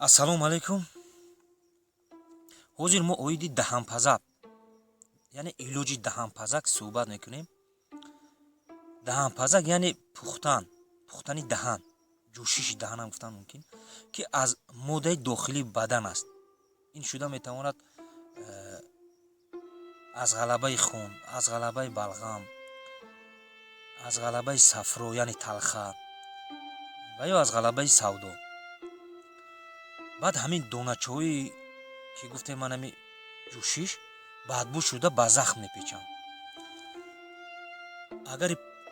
Ассалому алайкум. Ҳозир мо оиди даҳанпазак, яъне илоҷи даҳанпазак суҳбат мекунем. Даҳанпазак яъне пухтани даҳан, ҷӯшиши даҳанам гуфтан мумкин, ки аз моддаи дохилии бадан аст. Ин шуда метавонад аз ғалабаи хун, аз ғалабаи балғам, аз ғалабаи сафро яъне талха ва ё аз ғалабаи савдо. баъд ҳамин доначаҳои ки гуфтем ман ҳамин ҷӯшиш бадбӯ шуда ба захм мепечанд.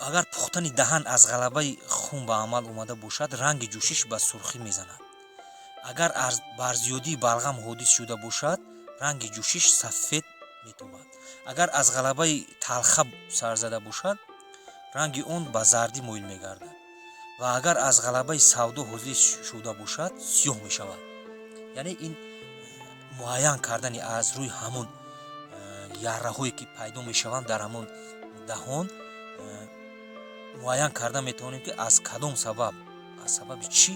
агар пухтани даҳан аз ғалабаи хун ба амал омада бошад, ранги ҷӯшиш ба сурхӣ мезанад. агар бар зиёдии балғам ҳодис шуда бошад, ранги ҷӯшиш сафед метобад. агар аз ғалабаи талха сар зада бошад, ранги он ба зардӣ моил мегардад ва агар аз ғалабаи савдо ҳодис шуда бошад, сиёҳ мешавад. яъне ин муайян кардани аз рӯи ҳамон ярраҳое ки пайдо мешаванд дар ҳамон даҳон муайян карда метавонем ки аз кадом сабаб, аз сабаби чӣ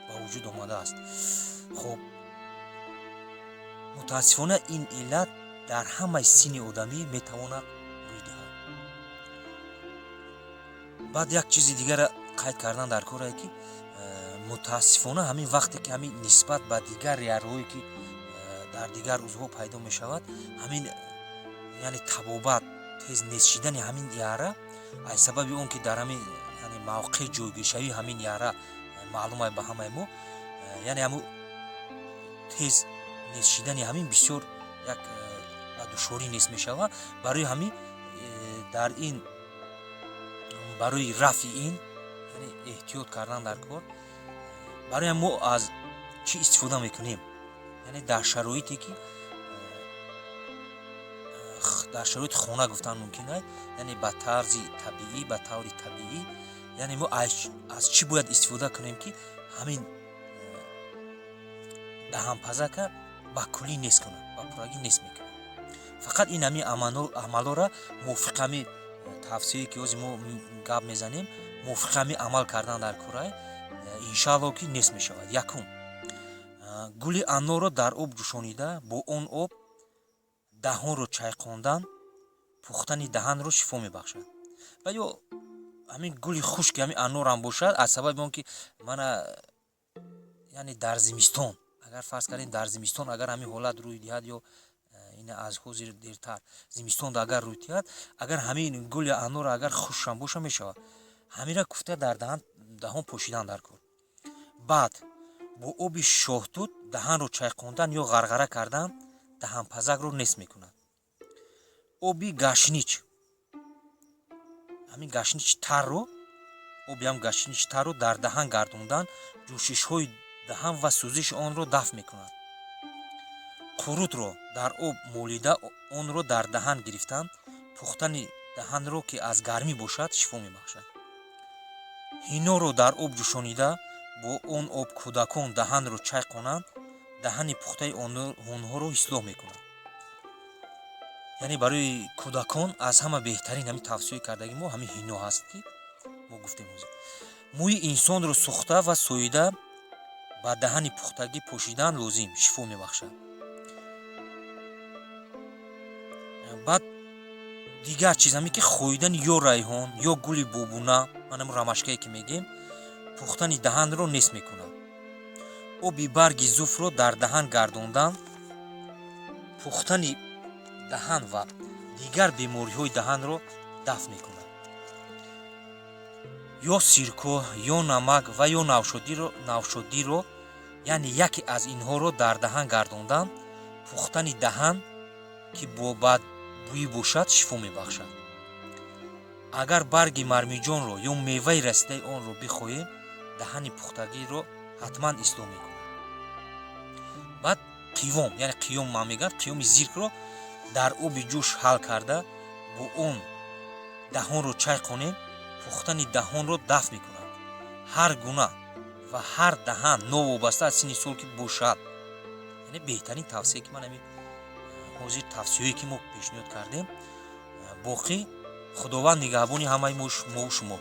ба вуҷуд омадааст. хоб мутаассифона ин иллат дар ҳамаи синни одамӣ метавонад рӯй диҳад. баъд як чизи дигара қайд кардан дар кор ки мутаассифона ҳамин вақте ки ҳамин нисбат ба дигар ярраҳое ки дар дигар узвҳо пайдо мешавад, ҳамин яъне табобат, тез нест шидани ҳамин ярра аз сабаби он ки дар ҳамин яъне мавқеъи ҷойгиршавии ҳамин ярра маълум ба ҳамаи мо, яъне ҳамун тез нест шидани ҳамин бисёр як ба душорӣ нест мешавад. барои ҳамин дар ин барои рафъи ин яъне эҳтиёт кардан дар кор. барои ҳамин мо аз чӣ истифода мекунем? яъне дар шароите ки дар шароити хона гуфтан мумкин аст, яъне ба тарзи табиӣ, ба таври табиӣ, яъне мо аз чӣ бояд истифода кунем ки ҳамин даҳанпазака ба куллӣ нест кунад, ба пуррагӣ нест мекунад. фақат ин ҳамин амалҳоро мувофиқи ҳамин тавсие ки ҳозир мо гап мезанем, мувофиқи ҳамин амал кардан дар кора иншаалло ки нест мешавад. якум, гули анорро дар об ҷӯшонида, бо он об даҳонро чайқондан пухтани даҳанро шифо мебахшад. ва ё ҳамин гули хушки ҳамин анорам бошад, аз сабаби он ки мана яъне дар зимистон, агар фарз кардем дар зимистон агар ҳамин ҳолат рӯй диҳад, ё ин аз ҳозир дертар зимистонда агар рӯй диҳад, агар ҳамин гули анорро агар хушкам боша мешавад, ҳаминра куфта дар даҳон пошидан дар кор. баъд бо оби шоҳтут даҳанро чайқондан ё ғарғара кардан даҳанпазакро нест мекунад. оби гашнич, ҳамин гашнич тарро, оби ҳам гашнич тарро дар даҳан гардондан ҷӯшишҳои даҳан ва сӯзиши онро дафт мекунад. қурутро дар об молида, онро дар даҳан гирифтан пухтани даҳанро ки аз гармӣ бошад шифо мебахшад. ҳиноро дар об ҷӯшонида, бо он об кӯдакон даҳанро чайқонанд, даҳани пухтаи онҳоро ислоҳ мекунад. яъне барои кӯдакон аз ҳама беҳтарин ҳамин тавсие кардаги мо ҳамин ҳино ҳаст ки мо гуфтем ҳозир. мӯи инсонро сӯхта ва соида ба даҳани пухтагӣ пошидан лозим, шифо мебахшад. баъд дигар чиз ҳамин ки хоидани ё райҳон ё гули бобуна, манам рамашкае ки мегем, пухтани даҳанро нест мекунад. оби барги зуфро дар даҳан гардондан пухтани даҳан ва дигар бемориҳои даҳанро дафт мекунад. ё сирко, ё намак ва ё навшодиро, яъне яке аз инҳоро дар даҳан гардондан пухтани даҳан ки бо бадбӯӣ бошад шифо мебахшад. агар барги мармиҷонро ё меваи расидаи онро бихоҳем, даҳани пухтагиро ҳатман ислоҳ мекунад. баъд қивом, яъне қиём ман мегӯям, қиёми зиркро дар оби ҷӯш ҳал карда, бо он даҳонро чайқонем, пухтани даҳонро дафт мекунад. ҳар гуна ва ҳар даҳан новобаста аз синни сол ки бошад. яъне беҳтарин тавсие ки ман ҳамин ҳозир тавсиеҳое ки мо пешниҳод кардем. боқӣ худованд нигаҳбони ҳамаи мо шумо.